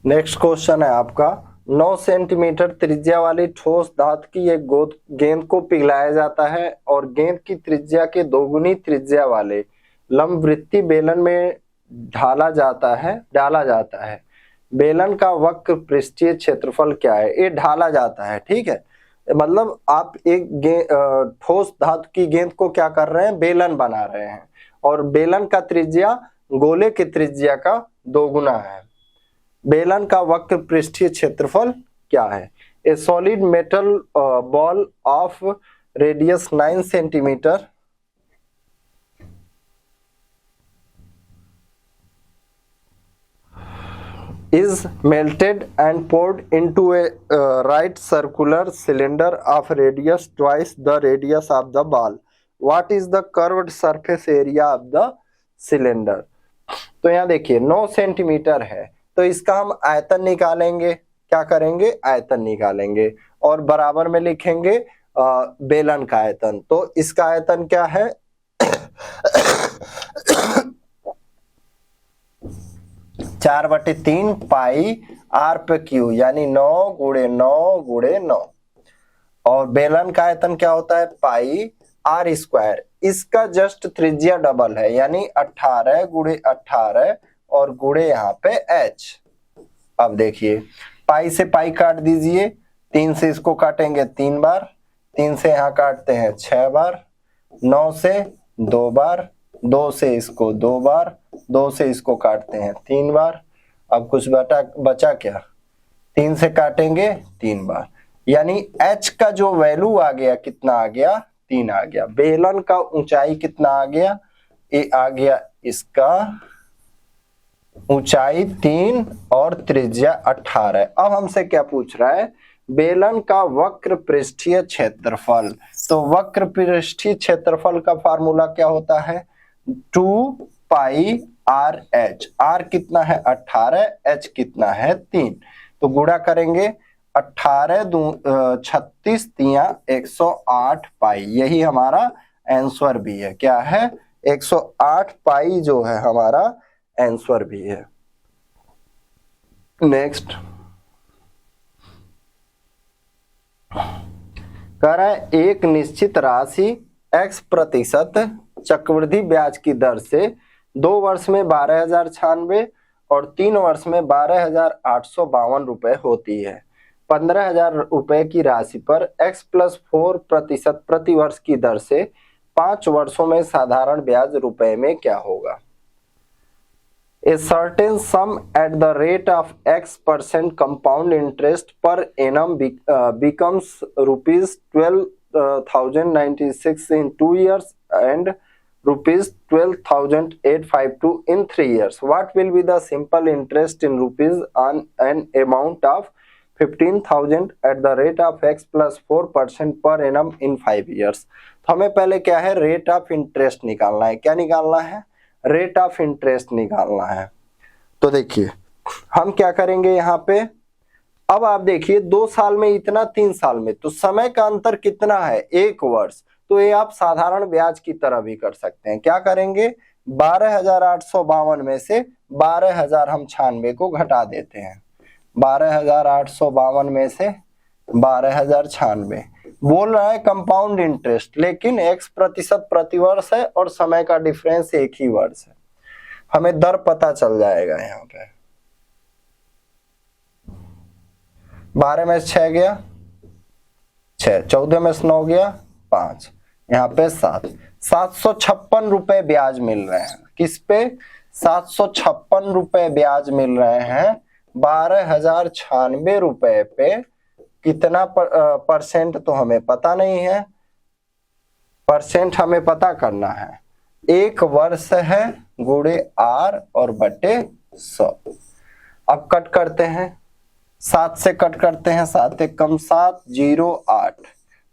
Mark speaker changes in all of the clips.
Speaker 1: Next question है आपका 9 centimetre त्रिज्या वाली ठोस धातु की एक गेंद को पिघलाया जाता है और गेंद की त्रिज्या के दोगुनी त्रिज्या वाले लंबवृत्तीय बेलन में डाला जाता है। बेलन का वक्र पृष्ठीय क्षेत्रफल क्या है? ये ढाला जाता है, ठीक है। मतलब आप एक ठोस धातु की गेंद को क्या कर रहे हैं? बेलन बना रहे हैं और बेलन का त्रिज्या गोले की त्रिज्या का दोगुना है। बेलन का वक्र पृष्ठीय क्षेत्रफल क्या है? ए solid metal ball of radius 9 centimetre is melted and poured into a right circular cylinder of radius twice the radius of the ball. What is the curved surface area of the cylinder? तो यहाँ देखिए 9 centimetre है, तो इसका हम आयतन निकालेंगे। क्या करेंगे? आयतन निकालेंगे और बराबर में लिखेंगे बेलन का आयतन। तो इसका आयतन क्या है? 4/3 पाई आर पे क्यू, यानी 9 गुणे 9 गुणे 9। और बेलन का आयतन क्या होता है? पाई आर स्क्वायर। इसका जस्ट त्रिज्या डबल है, यानी 18 गुणे 18 और गुणे यहाँ पे h। अब देखिए पाई से पाई काट दीजिए, 3 से इसको काटेंगे 3 बार, 3 से यहाँ काटते हैं 6 बार, 9 से 2 बार, 2 से इसको 2 बार, 2 से इसको काटते हैं 3 बार। अब कुछ बचा क्या? 3 से काटेंगे 3 बार, यानी h का जो वैल्यू आ गया कितना आ गया? 3 आ गया। बेलन का ऊंचाई कितना आ गया? ये आ गया इसका ऊंचाई 3 और त्रिज्या 18। अब हमसे क्या पूछ रहा है? बेलन का वक्र पृष्ठीय क्षेत्रफल। तो वक्र पृष्ठीय क्षेत्रफल का फार्मूला क्या होता है? 2 पाई आर एच। आर कितना है? 18, एच कितना है? 3। तो गुणा करेंगे 18 36 तिया 108 पाई। यही हमारा आंसर भी है। क्या है? 108 पाई जो है हमारा आंसर भी है। नेक्स्ट कह रहा है एक निश्चित राशि x% चक्रवृद्धि ब्याज की दर से 2 वर्ष में 12,096 और 3 वर्ष में 12,852 रुपए होती है। 15,000 रुपए की राशि पर x+4% प्रति वर्ष की दर से 5 वर्षों में साधारण ब्याज रुपए में क्या होगा? A certain sum at the rate of x% compound interest per annum becomes rupees 12,096 in 2 years and rupees 12,852 in 3 years. What will be the simple interest in rupees on an amount of 15,000 at the rate of x+4% per annum in 5 years? तो हमें पहले क्या है? Rate of interest निकालना है। क्या निकालना है? रेट ऑफ इंटरेस्ट निकालना है। तो देखिए हम क्या करेंगे यहाँ पे। अब आप देखिए 2 साल में इतना, 3 साल में, तो समय का अंतर कितना है? 1 वर्ष। तो ये आप साधारण ब्याज की तरह भी कर सकते हैं। क्या करेंगे? 12,852 में से 12,096 को घटा देते हैं। 12,852 में से 12,096 बोल रहा है कंपाउंड इंटरेस्ट, लेकिन x% प्रति वर्ष है और समय का डिफरेंस 1 ही वर्ष है। हमें दर पता चल जाएगा। यहाँ पे 12 में से 6 गया 6, 14 में से 9 गया 5, यहाँ पे 7, 756 रुपए ब्याज मिल रहे हैं। किस पे? 756 रुपए ब्याज मिल रहे हैं। 12,096 रुपए पे कितना परसेंट तो हमें पता नहीं है, परसेंट हमें पता करना है। 1 वर्ष है गुणे आर और बटे 100। अब कट करते हैं, 7 से कट करते हैं, 7 1 कम 7 0 8,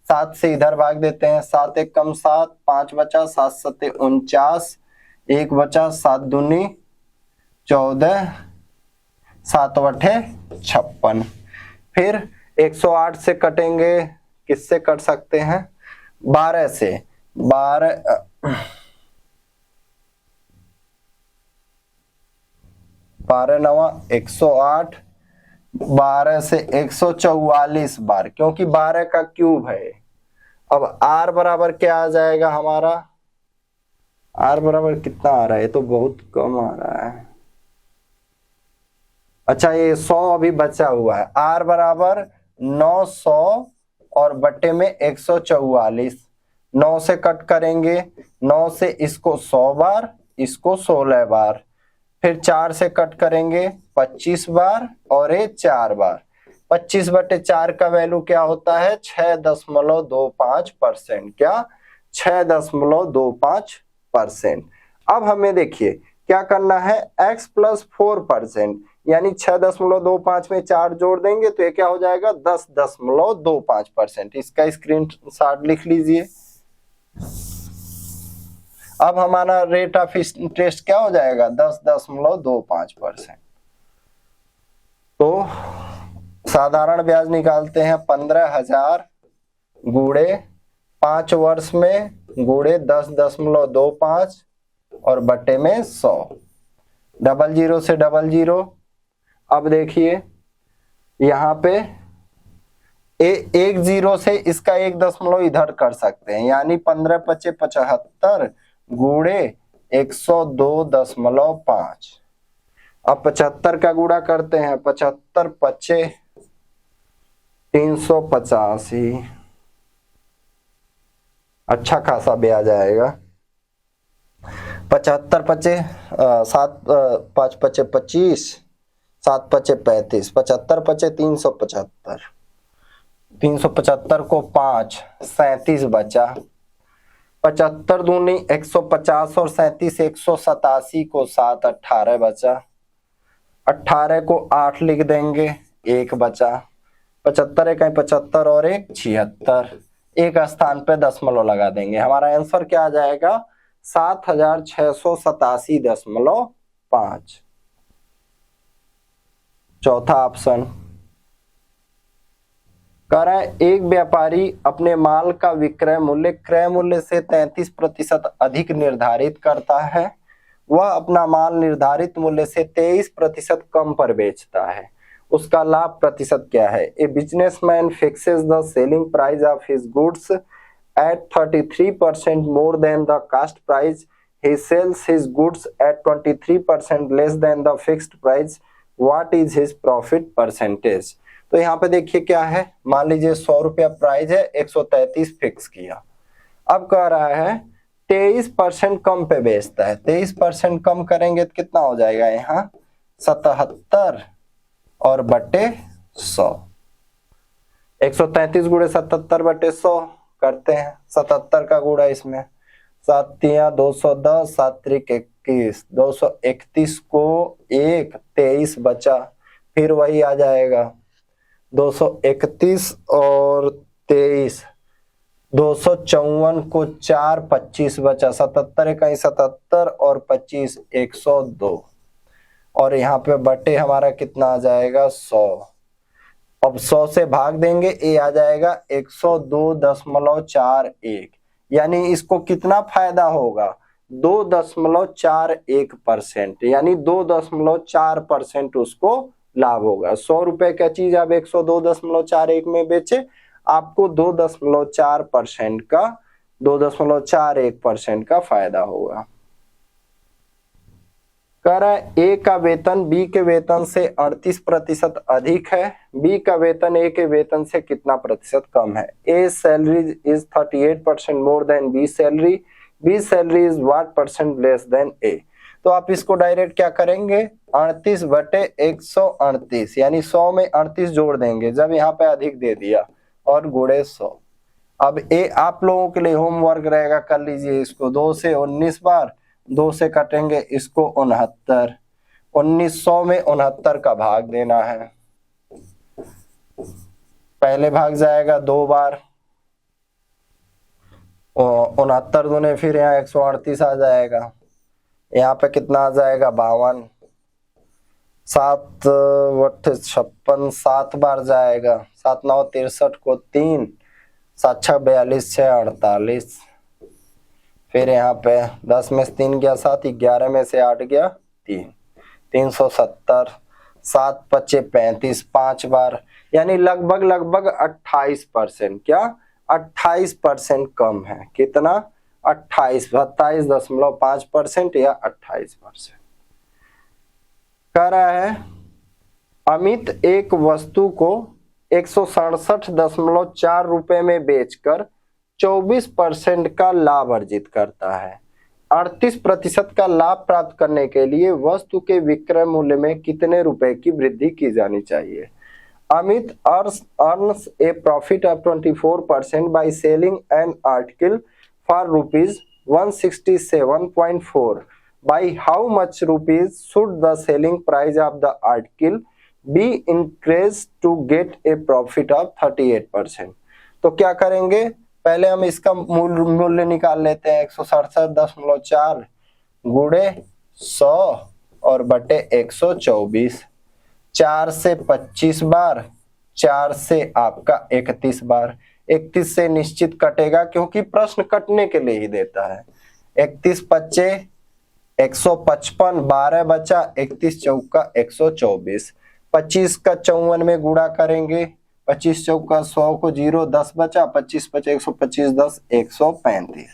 Speaker 1: 7 से इधर भाग देते हैं, 7 1 कम 7, 5 बचा, 7 7 49, 1 बचा, 7 दूनी 14, 7 8 56। फिर 108 से कटेंगे, किससे कट सकते हैं? 12 से। 12 9 108 12 से 144 बार, क्योंकि 12 का क्यूब है। अब r बराबर क्या आ जाएगा हमारा, r बराबर कितना आ रहा है, ये तो बहुत कम आ रहा है। अच्छा ये 100 अभी बचा हुआ है, r बराबर 900 और बटे में 144। 9 से कट करेंगे, 9 से इसको 100 बार, इसको 16 बार, फिर 4 से कट करेंगे 25 बार और ये 4 बार। 25 बटे 4 का वैल्यू क्या होता है, 6.25%। क्या, 6.25%। अब हमें देखिए क्या करना है, x प्लस 4%, यानी 6.25 में 4 जोड़ देंगे तो ये क्या हो जाएगा, 10.25%। इसका स्क्रीनशॉट लिख लीजिए। अब हमारा रेट ऑफ इंटरेस्ट क्या हो जाएगा, 10.25%। तो साधारण ब्याज निकालते हैं, 15,000 गुणे 5 वर्ष में गुणे 10.25 और बटे में 100, 00 से 00। अब देखिए यहाँ पे एक जीरो से इसका 1 दशमलव इधर कर सकते हैं, यानी 15×5 = 75 गुणे 102.5। अब 75 का गुणा करते हैं, 75×5 = 385। अच्छा खासा ब्याज आएगा। 75×5 7 5×5 = 25, 7×5 = 35, 75×5 = 375। 375 को 5, 37 बचा। 75 दूनी 150 और 37 187 को 7, 18 बचा। 18 को 8 लिख देंगे, 1 बचा। 75 × 75 और 1 76, एक स्थान पे दशमलव लगा देंगे। हमारा आंसर क्या आ जाएगा, 7,687.5। चौथा ऑप्शन कह रहा है, एक व्यापारी अपने माल का विक्रय मूल्य क्रय मूल्य से 33% अधिक निर्धारित करता है। वह अपना माल निर्धारित मूल्य से 23% कम पर बेचता है। उसका लाभ प्रतिशत क्या है। A businessman fixes the selling price of his goods at 33% more than the cost price. He sells his goods at 23% less than the fixed price. What is his profit percentage? तो यहाँ पे देखिए क्या है, मान लीजिए 100 रुपया प्राइस है, 133 फिक्स किया। अब कह रहा है 23% कम पे बेचता है। 23% कम करेंगे तो कितना हो जाएगा, यहाँ 77 और बटे 100। 133 गुणे 77 बटे 100 करते हैं। 77 का गुणा इसमें, 7 × 210, 7 × 21, 231 को 1, 23 बचा। फिर वही आ जाएगा 231 और 23, 254 को 4, 25 बचा। 77 × 77 और 25, 102। और यहाँ पे बटे हमारा कितना आ जाएगा, 100। अब 100 से भाग देंगे, ये आ जाएगा 102.41, यानी इसको कितना फायदा होगा, 2.41%, यानी 2.4% उसको लाभ होगा। 100 रुपए का चीज आप 102.41 में बेचे, आपको 2.41% का फायदा होगा। कह रहा है ए का वेतन बी के वेतन से 38% अधिक है। बी का वेतन ए के वेतन से कितना प्रतिशत कम है। A salary is 38% more than B salary, B salary is what percent less than A. तो आप इसको डायरेक्ट क्या करेंगे, 38 बटे 138, यानी 100 में 38 जोड़ देंगे जब यहाँ पे अधिक दे दिया, और गुणे 100। अब ए आप लोगों के लिए होमवर्क रहेगा, कर लीजिए इसको। 2 से 19 बार, 2 से कटेंगे इसको 69, 1900 में 69 का भाग देना है। पहले भाग जाएगा 2 बार, 69 दूने फिर यहाँ 138 आ जाएगा। यहाँ पे कितना आ जाएगा, 52, 7 × 56, 7 बार जाएगा। 7 × 9 = 63 को 3, 7 × 6 = 42, 6 × 48। फिर यहाँ पे 10 में से 3 गया 7, 11 में से 8 गया 3, 370। 7 पच्चे 35, 5 बार, यानी लगभग 28%। क्या 28% कम है। कितना 28, 27.5% या 28%। कह रहा है अमित एक वस्तु को 167.4 रुपए में बेचकर 24% का लाभ अर्जित करता है। 38% का लाभ प्राप्त करने के लिए वस्तु के विक्रय मूल्य में कितने रुपए की वृद्धि की जानी चाहिए। Amit earns a profit of 24% by selling an article for rupees 167.4. By how much rupees should the selling price of the article be increased to get a profit of 38%? तो क्या करेंगे, पहले हम इसका मूल्य निकाल लेते हैं। 167.4 गुणे 100 और बटे 124, 4 से 25 बार, 4 से आपका 31 बार। 31 से निश्चित कटेगा क्योंकि प्रश्न कटने के लिए ही देता है। 31 पच्चे 155, 12 बचा, 31 चौका 124, 25 का 54 में गुणा करेंगे, 25 चौका 100 को 0, 10 बचा, 25 पचे 125, 10 135,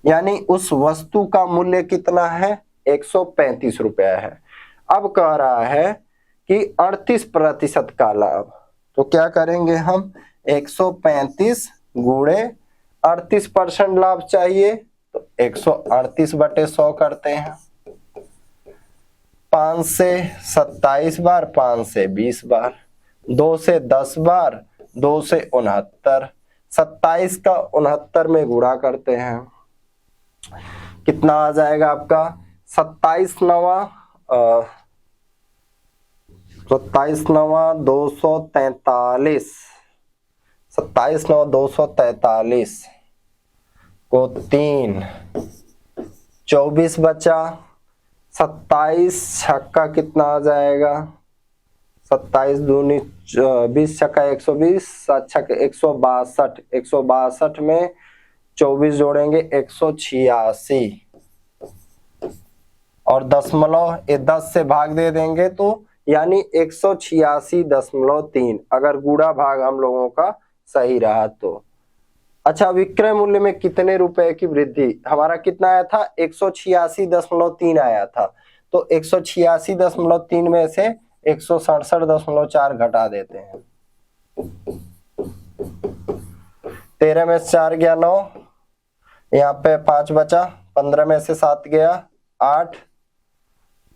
Speaker 1: यानी उस वस्तु का मूल्य कितना है 135 रुपया है। अब कह रहा है कि 38% का लाभ, तो क्या करेंगे हम 135 गुणे 38% लाभ चाहिए तो 138 बटे 100 करते हैं। 5 से 27 बार, 5 से 20 बार, 2 से 10 बार, 2 से 69, 27 का 69 में गुणा करते हैं। कितना आ जाएगा आपका 27 नवा 243, 27 9 243 को 3, 24 बचा, 27 छक्का कितना आ जाएगा 27 दूनी 20 छक्का 120, 7 छक्का 162, 162 में 24 जोड़ेंगे 186 और दशमलव 10 से भाग दे देंगे तो यानी 186.3 अगर गुणा भाग हम लोगों का सही रहा तो। अच्छा, विक्रय मूल्य में कितने रुपए की वृद्धि, हमारा कितना आया था 186.3 आया था, तो 186.3 में से 167.4 घटा देते हैं। 13 में से 4 गया 9, यहाँ पे 5 बचा, 15 में से 7 गया 8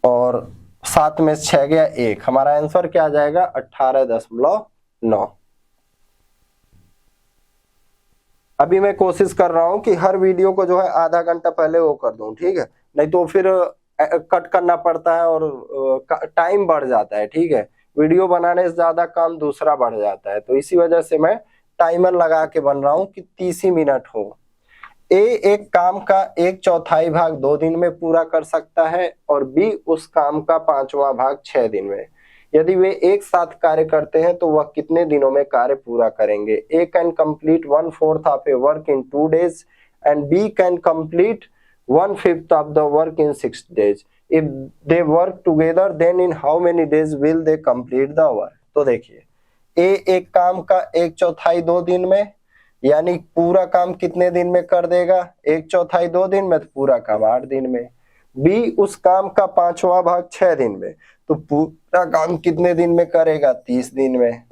Speaker 1: और 7 में से 6 गया 1। हमारा आंसर क्या आ जाएगा 18.9। अभी मैं कोशिश कर रहा हूं कि हर वीडियो को जो है आधा घंटा पहले वो कर दूं, ठीक है, नहीं तो फिर कट करना पड़ता है और टाइम बढ़ जाता है, ठीक है, वीडियो बनाने से ज्यादा काम दूसरा बढ़ जाता है, तो इसी वजह से मैं टाइमर लगा के बन रहा हूं कि 30 ही मिनट हो। ए एक काम का 1/4 भाग 2 दिन में पूरा कर सकता है और बी उस काम का 5वां भाग 6 दिन में। यदि वे एक साथ कार्य करते हैं तो वह कितने दिनों में कार्य पूरा करेंगे। A can complete 1/4 of a work in 2 days and B can complete 1/5 of the work in 6 days। If they work together then in how many days will they complete the work. तो देखिए, ए एक काम का 1/4 2 दिन में, यानी पूरा काम कितने दिन में कर देगा 1/4 2 दिन में, तो पूरा काम 8 दिन में। बी उस काम का 5वां भाग 6 दिन में, तो पूरा काम कितने दिन में करेगा 30 दिन में।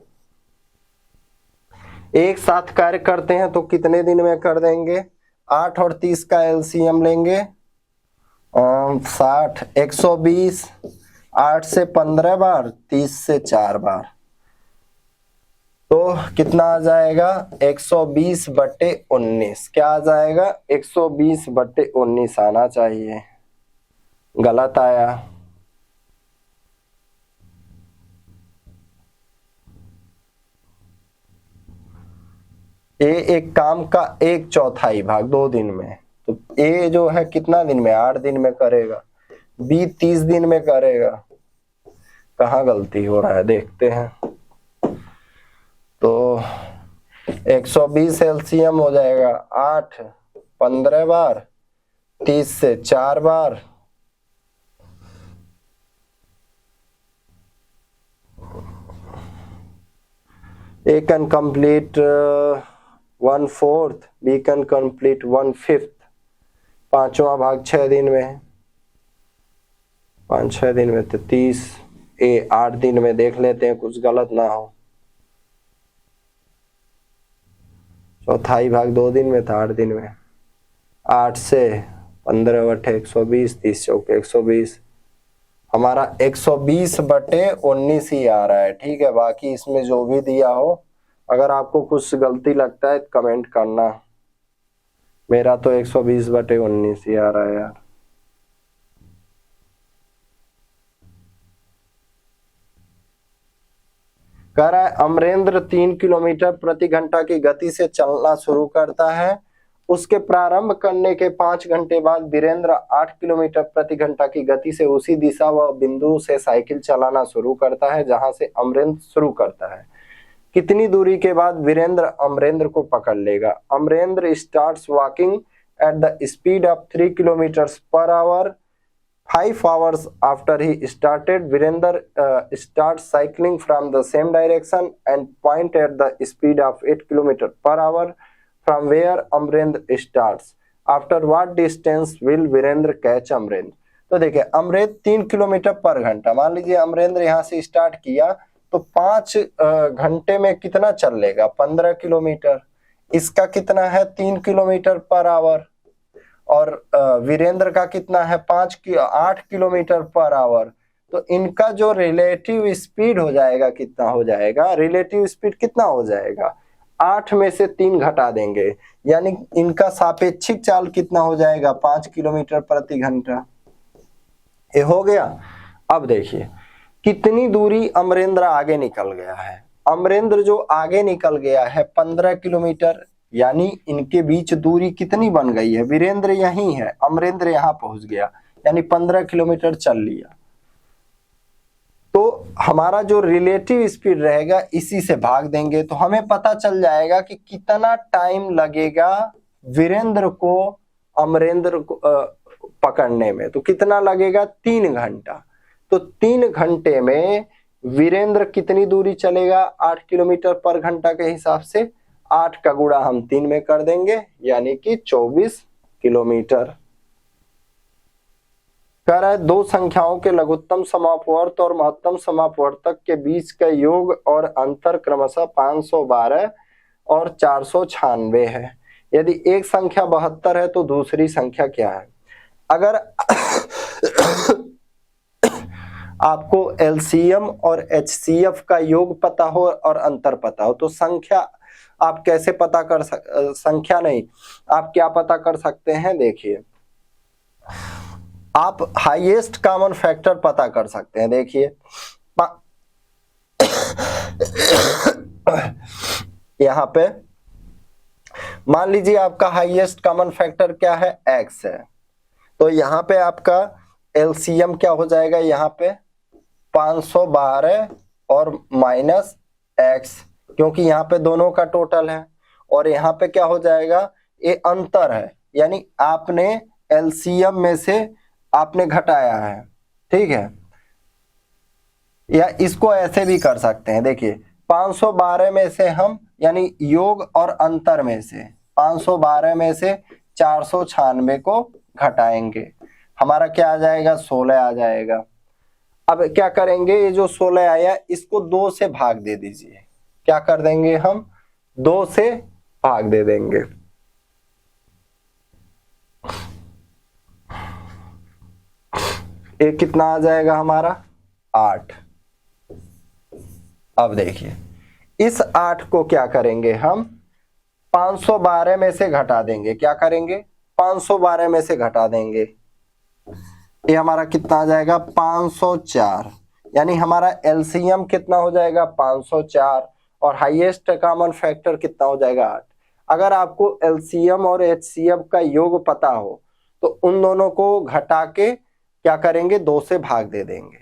Speaker 1: एक साथ कार्य करते हैं तो कितने दिन में कर देंगे, 8 और 30 का एलसीएम लेंगे 60, 120, 8 से 15 बार, 30 से 4 बार, तो कितना आ जाएगा 120/19। क्या आ जाएगा 120/19 आना चाहिए, गलत आया। ए एक काम का 1/4 भाग 2 दिन में, तो ए जो है कितना दिन में 8 दिन में करेगा, बी 30 दिन में करेगा। कहाँ गलती हो रहा है देखते हैं, तो 120 एलसीएम हो जाएगा 8 15 बार, 30 से 4 बार, A can complete 1/4, B can complete 1/5। 5वां भाग 6 दिन में, 5-6 दिन में तो 30, A 8 दिन में। देख लेते हैं कुछ गलत ना हो। चौथाई भाग 2 दिन में था, 8 दिन में। 8 से 15 बटे 120, 30 चौके 120। हमारा 120/19 ही आ रहा है। ठीक है, बाकी इसमें जो भी दिया हो, अगर आपको कुछ गलती लगता है तो कमेंट करना। मेरा तो 120/19 ही आ रहा है यार। कह रहा है अमरेंद्र 3 किलोमीटर प्रति घंटा की गति से चलना शुरू करता है। उसके प्रारंभ करने के 5 घंटे बाद वीरेंद्र 8 किलोमीटर प्रति घंटा की गति से उसी दिशा व बिंदु से साइकिल चलाना शुरू करता है जहां से अमरेंद्र शुरू करता है। कितनी दूरी के बाद वीरेंद्र अमरेंद्र को पकड़ लेगा? Amarendra starts walking at the speed of 3 kilometres per hour. 5 hours after he started, Virender starts cycling from the same direction and point at the speed of 8 km per hour from where Amrendra starts. After what distance will Virender catch Amrendra? तो देखिए, Amarendra 3 kilometre पर घंटा, मान लीजिए अमरेंद्र यहाँ से start किया तो 5 घंटे में कितना चल लेगा? 15 किलोमीटर। इसका कितना है? 3 किलोमीटर पर आवर। और वीरेंद्र का कितना है? 8 किलोमीटर पर आवर। तो इनका जो रिलेटिव स्पीड हो जाएगा, कितना हो जाएगा? रिलेटिव स्पीड कितना हो जाएगा? 8 में से 3 घटा देंगे, यानी इनका सापेक्षिक चाल कितना हो जाएगा? 5 किलोमीटर प्रति घंटा। ये हो गया। अब देखिए कितनी दूरी अमरेंद्र आगे निकल गया है। अमरेंद्र जो आगे निकल गया है 15 किलोमीटर, यानी इनके बीच दूरी कितनी बन गई है? वीरेंद्र यहीं है, अमरेंद्र यहां पहुंच गया, यानी 15 किलोमीटर चल लिया। तो हमारा जो रिलेटिव स्पीड रहेगा इसी से भाग देंगे, तो हमें पता चल जाएगा कि कितना टाइम लगेगा वीरेंद्र को अमरेंद्र को पकड़ने में। तो कितना लगेगा? 3 घंटा। तो 3 घंटे में वीरेंद्र कितनी दूरी चलेगा? 8 किलोमीटर पर घंटा के हिसाब से 8 का गुणा हम 3 में कर देंगे, यानी कि 24 किलोमीटर। कह रहा है दो संख्याओं के लघुत्तम समापवर्त और महत्तम समापवर्तक के बीच का योग और अंतर क्रमशः 512 और 496 है। यदि एक संख्या 72 है तो दूसरी संख्या क्या है? अगर आपको एलसीएम और एचसीएफ का योग पता हो और अंतर पता हो तो संख्या आप कैसे पता कर संख्या नहीं, आप क्या पता कर सकते हैं? देखिए, आप हाईएस्ट कॉमन फैक्टर पता कर सकते हैं। देखिए यहां पे मान लीजिए आपका हाईएस्ट कॉमन फैक्टर क्या है? x है। तो यहां पे आपका एलसीएम क्या हो जाएगा? यहां पे 512 और माइनस x, क्योंकि यहाँ पे दोनों का टोटल है। और यहाँ पे क्या हो जाएगा? ये अंतर है, यानी आपने एलसीएम में से आपने घटाया है। ठीक है, या इसको ऐसे भी कर सकते हैं। देखिए 512 में से हम, यानी योग और अंतर में से 512 में से 496 को घटाएंगे, हमारा क्या आ जाएगा? 16 आ जाएगा। अब क्या करेंगे? ये जो 16 आया इसको 2 से भाग दे दीजिए। क्या कर देंगे हम? 2 से भाग दे देंगे। ये कितना आ जाएगा हमारा? 8। अब देखिए इस 8 को क्या करेंगे हम? 512 में से घटा देंगे। क्या करेंगे? 512 में से घटा देंगे। ये हमारा कितना आ जाएगा? 504। यानी हमारा एलसीएम कितना हो जाएगा? 504 और हाईएस्ट कॉमन फैक्टर कितना हो जाएगा? 8। अगर आपको एलसीएम और एचसीएफ का योग पता हो तो उन दोनों को घटा के क्या करेंगे? 2 से भाग दे देंगे।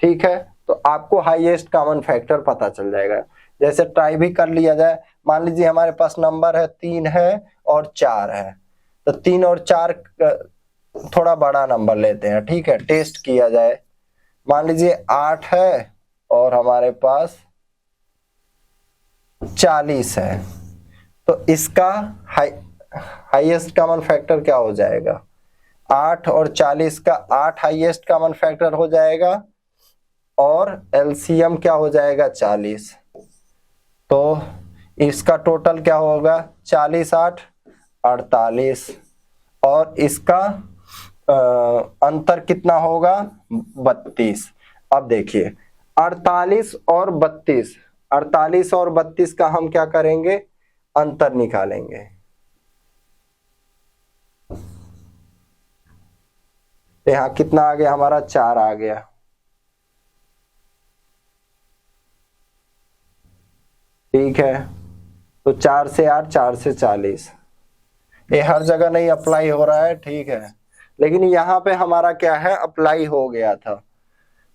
Speaker 1: ठीक है, तो आपको हाईएस्ट कॉमन फैक्टर पता चल जाएगा। जैसे ट्राई भी कर लिया जाए, मान लीजिए हमारे पास नंबर है 3 है और 4 है, तो 3 और 4 थोड़ा बड़ा नंबर लेते हैं। ठीक है, टेस्ट किया जाए। मान लीजिए 8 है और हमारे पास 40 है, तो इसका हाईएस्ट कॉमन फैक्टर क्या हो जाएगा? 8 और 40 का 8 हाईएस्ट कॉमन फैक्टर हो जाएगा और एलसीएम क्या हो जाएगा? 40। तो इसका टोटल क्या होगा? 40 8 48 और इसका अंतर कितना होगा? 32। अब देखिए 48 और 32, 48 और 32 का हम क्या करेंगे? अंतर निकालेंगे। यहाँ कितना आ गया हमारा? 4 आ गया। ठीक है, तो 4 से 8, 4 से 40। ये हर जगह नहीं अप्लाई हो रहा है, ठीक है, लेकिन यहाँ पे हमारा क्या है? अप्लाई हो गया था।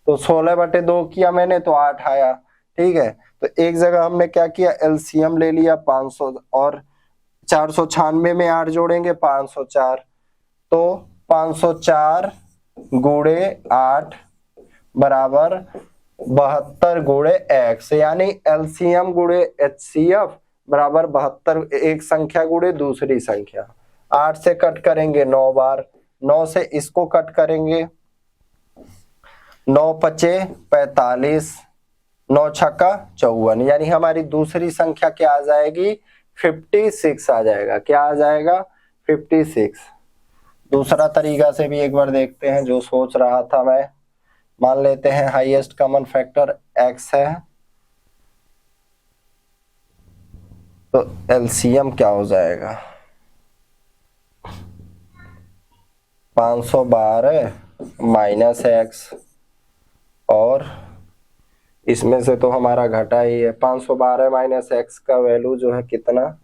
Speaker 1: तो 16/2 किया मैंने तो 8 आया। ठीक है, तो एक जगह हमने क्या किया? एलसीएम ले लिया 500 और 496 में 8 जोड़ेंगे 504, तो 504 गुणे 8 बराबर 72 गुणे x, यानी एलसीएम गुणे एचसीएफ बराबर 72, एक संख्या गुणे दूसरी संख्या। 8 से कट करेंगे 9 बार, 9 से इसको कट करेंगे, 9 पचे 45, 9 छक्का 54, यानी हमारी दूसरी संख्या क्या आ जाएगी? 56 आ जाएगा। क्या आ जाएगा? 56। दूसरा तरीका से भी एक बार देखते हैं जो सोच रहा था मैं। मान लेते हैं हाईएस्ट कॉमन फैक्टर x है, तो एलसीएम क्या हो जाएगा? 512 माइनस x, और इसमें से तो हमारा घटा ही है। 512 माइनस x का वैल्यू जो है कितना?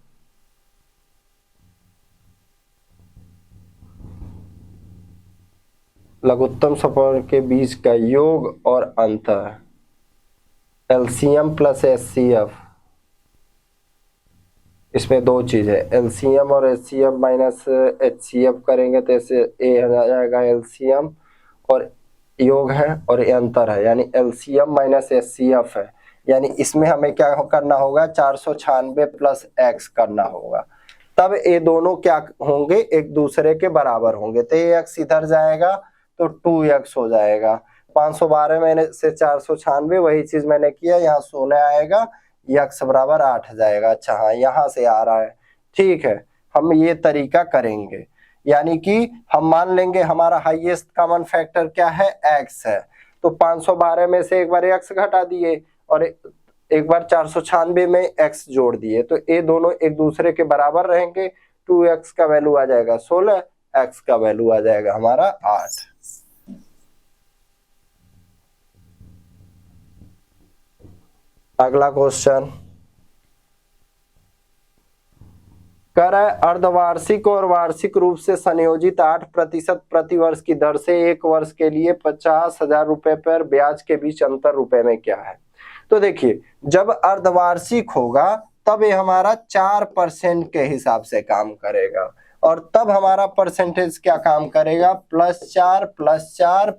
Speaker 1: लघुत्तम सपूर्णांक के बीच का योग और अंतर, एलसीएम प्लस एचसीएफ। इसमें दो चीज है, एलसीएम और एचसीएफ माइनस एचसीएफ करेंगे तो ऐसे ए आ जाएगा एलसीएम, और योग है और ये अंतर है, यानी एलसीएम माइनस एचसीएफ है। यानी इसमें हमें क्या करना होगा? 496 प्लस एक्स करना होगा, तब ये दोनों क्या होंगे? एक दूसरे के बराबर होंगे। तो ये एक्स इधर जाएगा तो 2x हो जाएगा। 512 में से 496, वही चीज मैंने किया, यहाँ 16 आएगा, x बराबर 8 जाएगा। अच्छा हाँ, यहाँ से आ रहा है। ठीक है, हम ये तरीका करेंगे, यानी कि हम मान लेंगे हमारा हाईएस्ट कॉमन फैक्टर क्या है? x है, तो 512 में से एक बार x घटा दिए और एक बार 496 में x जोड़ दिए, तो ये दोनों एक दूसरे के बराबर रहेंगे। 2x का वैल्यू आ जाएगा 16, x का वैल्यू आ जाएगा हमारा 8। अगला क्वेश्चन कह रहा है अर्धवार्षिक और वार्षिक रूप से संयोजित 8% प्रति वर्ष की दर से एक वर्ष के लिए 50,000 रुपए पर ब्याज के बीच अंतर रुपए में क्या है? तो देखिए, जब अर्धवार्षिक होगा तब ये हमारा 4% के हिसाब से काम करेगा, और तब हमारा परसेंटेज क्या काम करेगा? +4 +4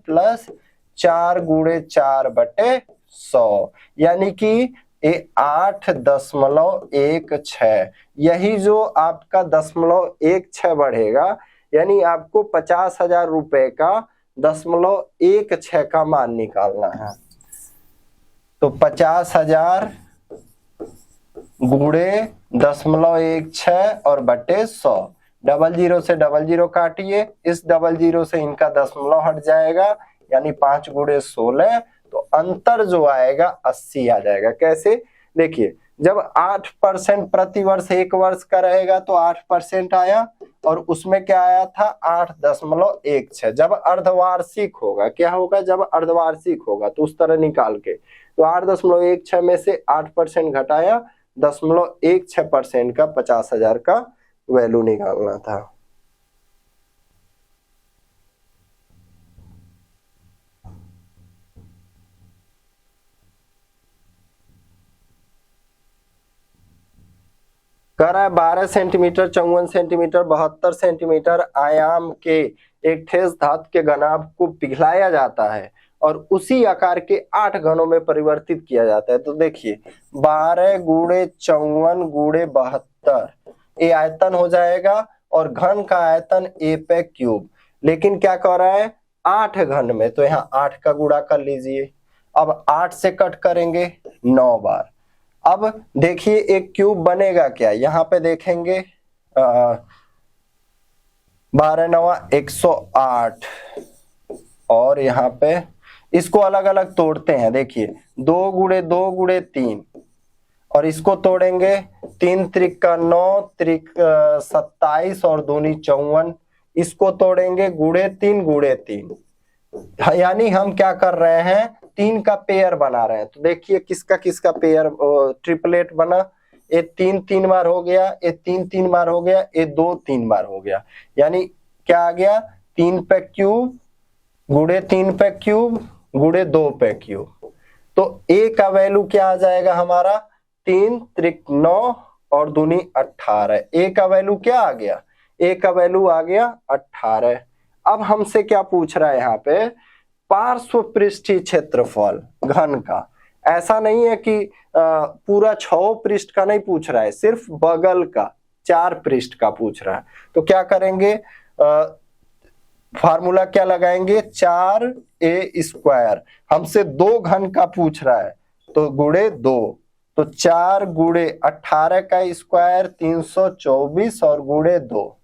Speaker 1: +4 गुणे 4/100, यानी कि 8.16, यही जो आपका 0.16 बढ़ेगा, यानी आपको 50,000 रुपए का 0.16 का मान निकालना है। तो 50,000 गुणे 0.16 और बटे 100, 00 से 00 काटिए, इस 00 से इनका दशमलव हट जाएगा, यानी 5 गुणे 16, तो अंतर जो आएगा 80 आ जाएगा। कैसे? देखिए, जब 8% प्रति वर्ष एक वर्ष का रहेगा तो 8% आया, और उसमें क्या आया था? 8.16। जब अर्धवार्षिक होगा, क्या होगा? जब अर्धवार्षिक होगा तो उस तरह निकाल के, तो 8.16 में से 8% घटाया, 0.16% का 50,000 का वैल्यू निकालना था। कह रहा है 12 सेंटीमीटर, 54 सेंटीमीटर, 72 सेंटीमीटर आयाम के एक ठोस धातु के घनाभ को पिघलाया जाता है और उसी आकार के 8 घनों में परिवर्तित किया जाता है। तो देखिए 12 गुणे 54 गुणे 72 ये आयतन हो जाएगा और घन का आयतन a पे क्यूब, लेकिन क्या कह रहा है 8 घन में, तो यहाँ 8 का गुणा कर लीजिए। अब 8 से कट करेंगे 9 बार। अब देखिए एक क्यूब बनेगा क्या, यहाँ पे देखेंगे 12 नवा 108 और यहाँ पे इसको अलग अलग तोड़ते हैं। देखिए 2 गुणे 2 गुणे 3 और इसको तोड़ेंगे 3 त्रिक का 9 त्रिक 27 और दूनी 54, इसको तोड़ेंगे गुणे 3 गुणे 3, यानी हम क्या कर रहे हैं 3 का पेयर बना रहे हैं। तो देखिए किसका किसका पेयर ट्रिपलेट बना, ये 3 3 बार हो गया, ये 3 3 बार हो गया, ये 2 3 बार हो गया, यानी क्या आ गया 3 पे क्यूब गुणे 3 पे क्यूब गुणे 2 पे क्यूब। तो a का वैल्यू क्या आ जाएगा हमारा 3 त्रिक 9 और दूनी 18। a का वैल्यू क्या आ गया, a का वैल्यू आ गया 18। अब हमसे क्या पूछ रहा है यहाँ पे पार्श्व पृष्ठीय क्षेत्रफल घन का। ऐसा नहीं है कि पूरा 6 पृष्ठ का नहीं पूछ रहा है, सिर्फ बगल का 4 पृष्ठ का पूछ रहा है। तो क्या करेंगे फार्मूला क्या लगाएंगे 4a², हमसे 2 घन का पूछ रहा है तो गुणे 2, तो 4 गुणे 18 का स्क्वायर 324 और गुणे 2,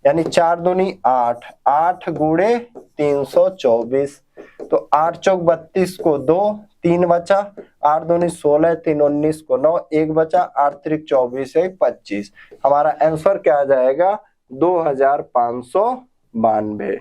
Speaker 1: यानी 4 दूनी 8, 8 गुणे 324, तो 8 चौक 32 को 2, 3 बचा, 8 दूनी 16, 3 19 को 9, 1 बचा, 8 त्रिक 24 1 25। हमारा आंसर क्या आ जाएगा 2592।